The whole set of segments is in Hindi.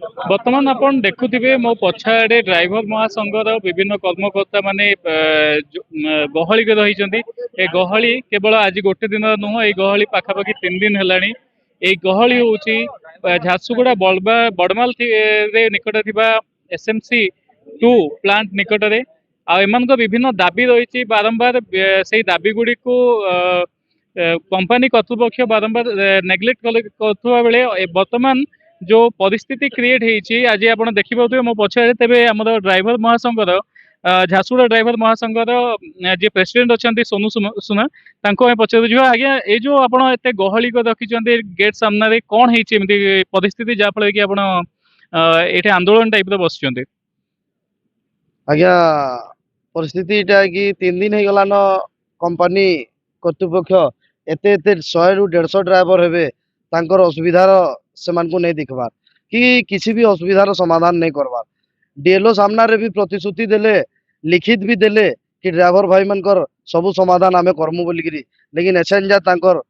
बर्तमान आपण देखुथिबे मो पछाड़े ड्राइवर महासंघर विभिन्न कर्मकर्ता माने गहली के रही ए गहली केवल आज गोटे दिन नुह ए गहली पाखापाखि 3 दिन हेलानी ए गहली होची झारसुगुड़ा बड़माल रे निकट थिबा एसएमसी 2 प्लांट निकट रे आ एमान विभिन्न दाबी रही बारंबार से दाबी गुड़ी को कंपनी कर्तृपक्ष बारंबार नेग्लेक्ट करुवा बेले वर्तमान जो परिस्थिति क्रिएट होती आज आप देखिए मो पछे तेरे आम ड्राइवर महासंघर झारसुगुड़ा ड्राइवर महासंघर जे प्रेसिडेंट अच्छा सोनू सुना पचार आज्ञा ये जो आप गहली को रखिंट गेट सामने कौन होती परिस्थिति जहाँफल कि ये आंदोलन टाइप बस आज्ञा परिस्थिति कि 3 दिन हो गलान कंपनी कर्तृपक्ष एते 100 ରୁ 150 ड्राइवर हेबे तांकर असुविधार से नहीं दिखबार कि किसी भी असुविधार समाधान नहीं करवार डीएलओ सामना रे भी प्रतिश्रुति देले लिखित भी देले कि ड्राइवर भाई मनकर सबु समाधान आमे करमु बोलिकी लेकिन एसेंजा तांकर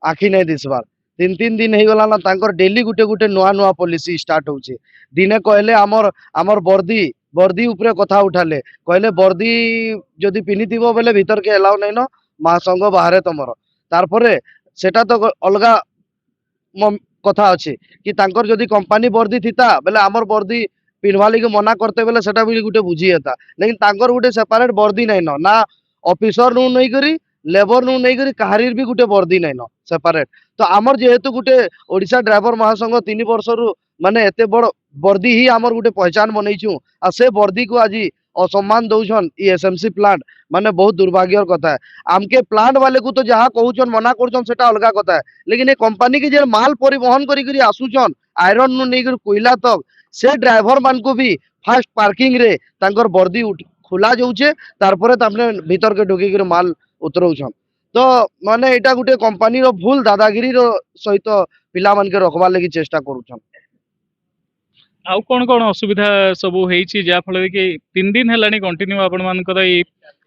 आखि नहीं दिसबार 3 दिन हो गला ना तांकर डेली गुटे गुटे नुआ नुआ पॉलिसी स्टार्ट होचे दिने कहले आमर वर्दी उपरे कथा उठाले कहले वर्दी जदि पिनिथिबो बेले भीतर के एलाउ नहीं न महासंघ बाहर तुमर तारपरे सेटा तो अलगा कथा अच्छे कि तांकर जदि कंपनी वर्दी थिता बेले आमर वर्दी पिन्हवा लगी मना करते बेले सेटा भी गुटे बुझी था लेकिन तांकर गुटे सेपरेट वर्दी नहीं न ना ऑफिसर नु नहीं करी लेबर नु नहीं करी कहारीर भी गुटे वर्दी नहीं न सेपरेट तो आमर जेहेतु गुटे ओडिशा ड्राइवर महासंघ 3 वर्ष रु माने एते बड़ वर्दी ही आमर गुटे पहचान बनईछु आ से वर्दी को आज असम्मान दौछन ई एसएमसी प्लांट माने बहुत दुर्भाग्यर कथा है आमके प्लांट वाले को तो जहाँ कहूचन मना करछन सेटा अलगा कथा है लेकिन ये कंपनी के जे माल परिवहन करी आसुचन आयरन नु नहीं कोयला तक से ड्राइवर मान को भी फास्ट पार्किंग रे तांकर वर्दी खुला जाउछे तारपरे तामने भीतर के ढोकी के माल उतरौछन तो माने एटा गुटे कंपनी रो भूल दादागिरी रो सहित पिला मान के रखबा लगी चेष्टा करूछन आउ कौन कौन असुविधा सब जहाँफल कि 3 दिन है कंटिन्यू आपण मानकर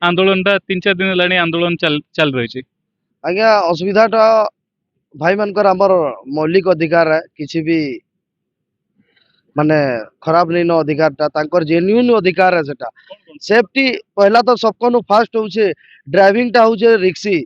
आंदोलन 3-4 दिन है आंदोलन चल रही आज्ञा असुविधाटा भाई मानकर आमर मौलिक अधिकार है किसी भी माने खराब नहीं न अधिकारटा तांकर जेन्युइन अधिकार है सेटा सेफ्टी पहला तो सबको फास्ट होचे ड्राइविंग टा होचे रिक्सी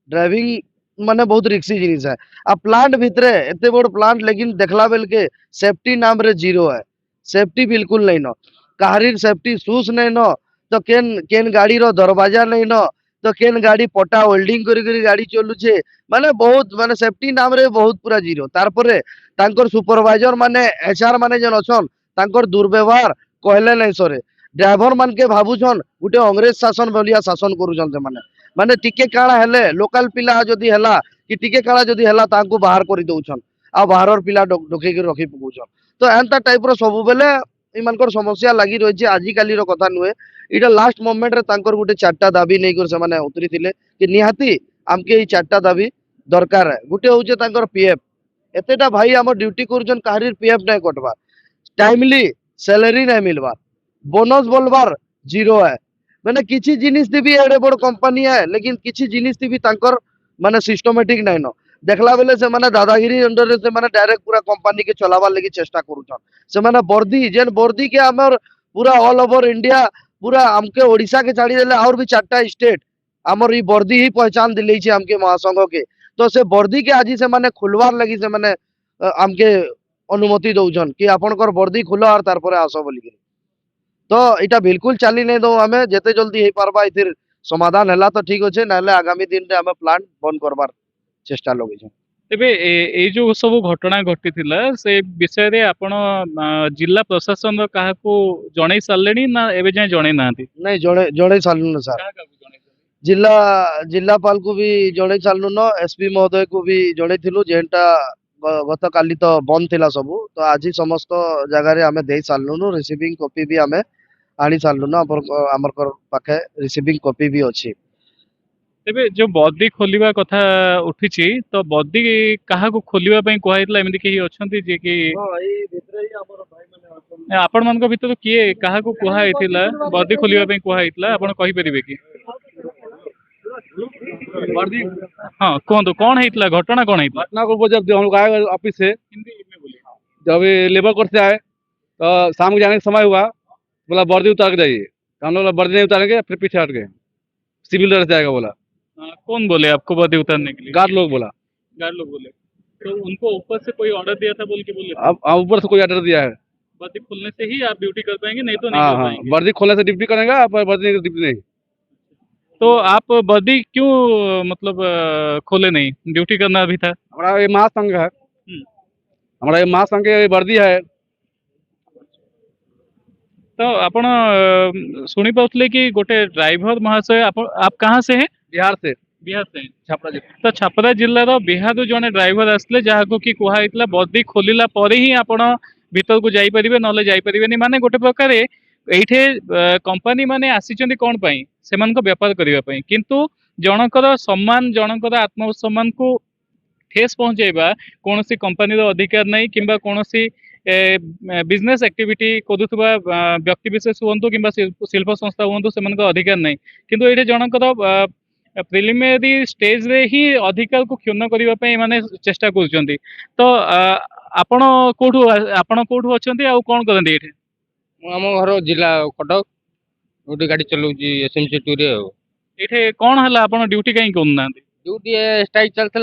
ड्राइविंग माने बहुत रिक्सी जिनिस है आ प्लांट भितरे एते बड़ प्लांट लेकिन देखला बेल के सेफ्टी नाम रे जीरो है सेफ्टी बिल्कुल नहीं न कहारीर सेफ्टी शूज नहीं न तो केन केन गाड़ी रो दरवाजा नहीं न तो केन गाड़ी पटा होल्डिंग करी गाड़ी चलुचे माने बहुत माने सेफ्टी नाम रे बहुत पूरा जीरो तारपरे तांकर सुपरवाइजर माने एचआर माने जन अछन तांकर दुर्व्यवहार कहले नहीं सरे ड्राइवर मान के भाबुछन गुटे अंग्रेज शासन बलिया शासन करूछन से माने टिके काणा हेले लोकल पिला जदि हेला कि टिके काणा जदि हेला तांको बाहर करि दउछन आ बाहरर पिला डोके के रखि पकुछन तो एंता टाइप रो सब बेले इमानकर समस्या लगी रही आज काली रो कथा नुहे इटा लास्ट मोमेंट रे तांकर गुटे 4टा दाबी नै कर से माने उतरी थिले कि निहाती आमके ई 4टा दाबी दरकार है गुटे होचे तांकर पीएफ एतेटा भाई हमर ड्यूटी करूछन काहरीर पीएफ नै कटबा टाइमली सैलरी नै मिलबा बोनस बोलबार जीरो है माने किछि जिनिस थी भी एडे बड़ कंपनी है लेकिन किछि जिनिस थी भी तांकर माने सिस्टमैटिक नै न देखला बेले से माने दादागिरी अंडर रे से माने डायरेक्ट पूरा कंपनी के चलावा लगी चेष्टा करूछन से माने वर्दी जेन वर्दी के हमर पूरा ऑल ओवर इंडिया पूरा हमके ओडिशा के छाड़ी देले और भी 4टा स्टेट हमर ई वर्दी ही पहचान दिले छी हमके महासंघ के तो से वर्दी के आज से माने खुलवार लगी से माने हमके अनुमति दउछन कि आपनकर वर्दी खुलो और तार परे आसो बोली तो इटा बिल्कुल चली नहीं दो हमें जेते जल्दी हे पारबा इथिर समाधान हैला तो ठीक होचे नाले आगामी दिन रे हमें प्लांट बंद करबार चेष्टा लगे छै तेबे ए जो सब घटना घटी थिला से विषय रे आपण जिला प्रशासन कहा को जणै सारलेनी ना एबे जाय जणै नांती नहीं जणे जणे सालनु सर जिला जिलापाल को भी जणे सालनु न एसपी महोदय को भी जणे थिलु जेंटा गत काली तो बंद थिला सब तो आज समस्त जगह रे हमें दे सालनु रिसीविंग कॉपी भी हमें आनी सालनु न हमर पाखे रिसीविंग कॉपी भी अछि तेबे जो बदी खोलिबा कथा उठिछि तो बदी कहा को खोलिबा पई कहैतला एमिति कि अछंती जे कि हां ई भितरे ही हमर भाई माने आपण मान को भीतर किए कहा को कुहा हैतिला बदी खोलिबा पई कुहा हैतिला आपण कहि परिबे कि वर्दी हां कोन कौन हैतिला घटना कौन हैतिला घटना को जब हम लोग आए ऑफिस से हिंदी में बोलिए जब लेबर करते आए तो शाम को जाने का समय हुआ, बोला वर्दी उतार के जाइए, तो हम लोग बोला वर्दी नहीं उतारेंगे, फिर पीछे हट गए, सिविल ड्रेस जाएगा बोला, कौन बोले आपको वर्दी उतारने के लिए? गार्ड लोग बोला। गार्ड लोग बोले। तो उनको ऊपर से कोई ऑर्डर दिया था बोल के बोले थे? अब ऊपर से कोई ऑर्डर दिया है। वर्दी खुलने से ही आप ड्यूटी कर पाएंगे, नहीं तो नहीं हाँ कर हाँ, पाएंगे। वर्दी खोलने से ड्यूटी करेगा, पर वर्दी नहीं तो ड्यूटी नहीं। तो आप वर्दी क्यों मतलब खोले नहीं? ड्यूटी करना भी था। हमारा ये महासंघ है, हम्म। हमारा ये महासंघ की वर्दी है। तो आपण शुणी पाउथले कि गोटे ड्राइवर महाशय आप कहाँ से हैं? बिहार से, बिहार से हैं। छपरा जिला। तो छपरा जिल्लार बिहार जड़े ड्राइवर आसले जहाँ कि कहला बदी खोलिला परे ही आपण भीतर को जाइपारे ना जाइपारे माने गोटे प्रकार एठे कंपनी माने आसीचंदी कौन पाई सेमानक व्यापार करबा पाई किंतु जनकर सम्मान जनकर आत्मसम्मान को ठेस पहुंचाइबा कौन सी कंपनी अधिकार नहीं किंबा कौन सी बिजनेस एक्टिविटी करुवा व्यक्ति विशेष हूँ कि शिल्प संस्था हूँ से अधिकार नहीं किंतु ये जनकर प्रिलिमिनारी स्टेज रे ही अधिकार को क्षुण्ण करने माने चेष्टा कर तो आपण कोठू अच्छा आ कौन करते ये आम घर जिला कटक गोटे गाड़ी चलाऊँगी एसएमसी टू रे ये कौन है आप ड्यूटी कहीं करना ड्यूटी स्ट्राइक चलता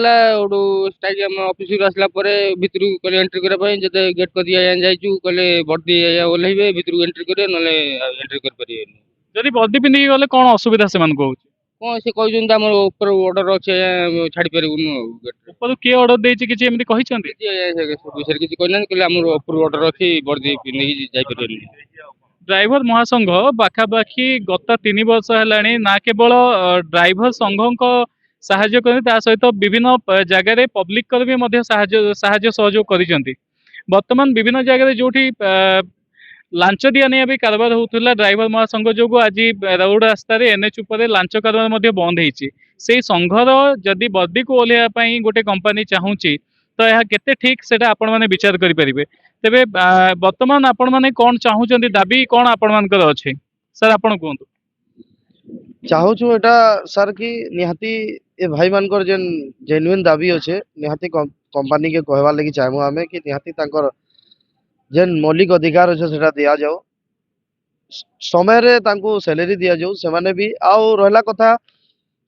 स्ट्राइक आम ऑफिस आसला भितर कहले एंट्री करने जब गेट कर दिया जाइए कहले वर्दी ओह्लैबे भितर एंट्री करेंगे ना एंट्री कर जदि वर्दी पिंधिकी गले कौन असुविधा से कौन से कहते आम ऊपर ऑर्डर अच्छे छाड़ी पारूँ ऊपर किए ऑर्डर देछि किछि एमती कहिसंती विषय किसी कहना कहले आम ऊपर ऑर्डर अच्छी वर्दी पिंधिकी जाइपारे ड्राइवर महासंघ पाखापाखि गत 3 वर्ष है ना केवल ड्राइवर संघ साहाଯ୍ୟ करते ता सहित विभिन्न जगह पब्लिक कर भी मध्य साहाଯ୍য सहयोग करिसेंती वर्तमान विभिन्न जगह जोठी लांच दिया नहीं भी कारबार होता ड्राइवर महासंघ जो आज रोड रास्तार एनएच उपर लांच कारबार मध्य बंद होती से संघर जदि वर्दी को ओह्लैवाई गोटे कंपनी चाहूँगी तो यह केते ठीक से आपण मैंने विचार करेंगे तेरे वर्तमान आपण मैंने कौन चाहूँगी दाबी कौन आपण मानकर अच्छे सर आपण कहतु चाहूँ एटा सर कि निहाती ए भाई मानकर जेन जेन्युइन दाबी अच्छे निहाती कंपनी के कहवा लगी चाहूँ आमे कि निहाती तांकर जेन मौलिक अधिकार अच्छे सेटा दिया जाओ समय रे तांको सैलरी दिया जाओ से माने भी आउ रहला कथा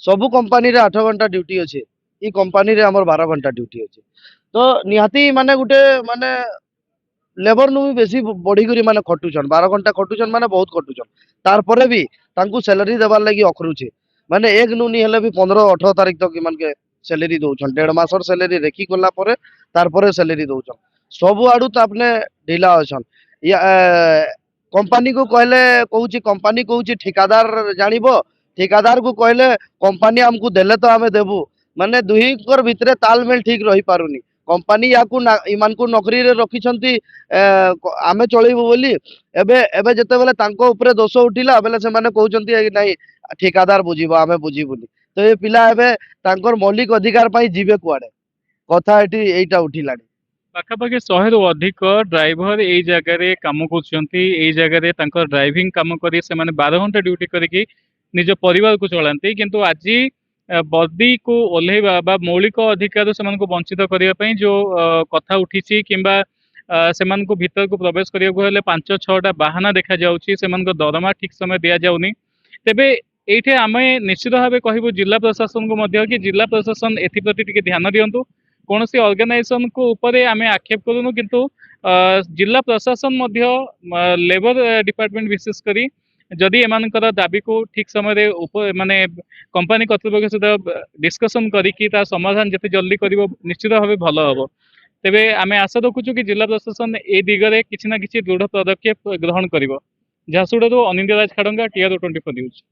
सबु कंपनी रे 8 घंटा ड्यूटी अच्छे ई कंपनी रे हमर 12 घंटा ड्यूटी अच्छे तो निहाती माने गुटे माने लेबर नु भी बेसी बढ़ी करी माने खटुचन 12 घंटा खटुचन माने बहुत खटुचन तार परे भी तांको सैलरी देबार लगी अखरुचे माने एक नुनी हेले भी 15-18 तारीख तक मान के सैलरी दउछन 1.5 मासर सैलरी रेखी कोला परे तार परे सैलरी दउछन सब आडू तो आपने ढिला अछन या कंपनी को कहले कहूची कंपनी कहूची ठेकेदार जानिबो ठेकेदार को कहले कंपनी हमको देले तो हमें देबू माने दुही कर भितरे तालमेल ठीक रही पारुनी कंपनी याकू इमान को नौकरी रे रखिछंती आमे चलैबो बोली एबे एबे जते बेले तांको ऊपर दोष उठिला बेले से माने कहउचंती नहीं ठेकेदार बुझिबो आमे बुझिबुनी तो ये पिला एबे तांकर मौलिक अधिकार पाई जीवे कुआडे कथा एटी एटा उठिलानी पाखापाखि 100 रु अधिक ड्राइवर यही जगह काम कर जगह ड्राइविंग कम कर 12 घंटा ड्यूटी करके निज परिवार को चलाती किंतु आज वर्दी को ओह्लैवा बा मौलिक अधिकार से वंचित करने जो कथा उठी किंबा से भीतर को प्रवेश करने 5-6टा बाहाना देखा जाउछि दरमा ठीक समय दि जाउनी तेबे ये आम निश्चित भाव कहबू जिला प्रशासन को मध्य कि जिला प्रशासन एप्रति टिके ध्यान दियंतु कौन सी ऑर्गेनाइजेशन को ऊपर आमे आक्षेप करूनु किंतु जिला प्रशासन मध्य लेबर डिपार्टमेंट विशेष करी जदि एमानकर दाबी को ठीक समय माने कंपनी कर्तृपक्ष सहित डिस्कसन करिकी ता समाधान जिते जल्दी करिवो निश्चित भाव भल हम तेबे आमे आशा रखुचु कि जिला प्रशासन ए दिगरे किछि ना किछि दृढ़ पदक्षेप ग्रहण करिवो। झारसुगुड़ारू अनिंद्य राज खाड़ंगा TR24 न्यूज।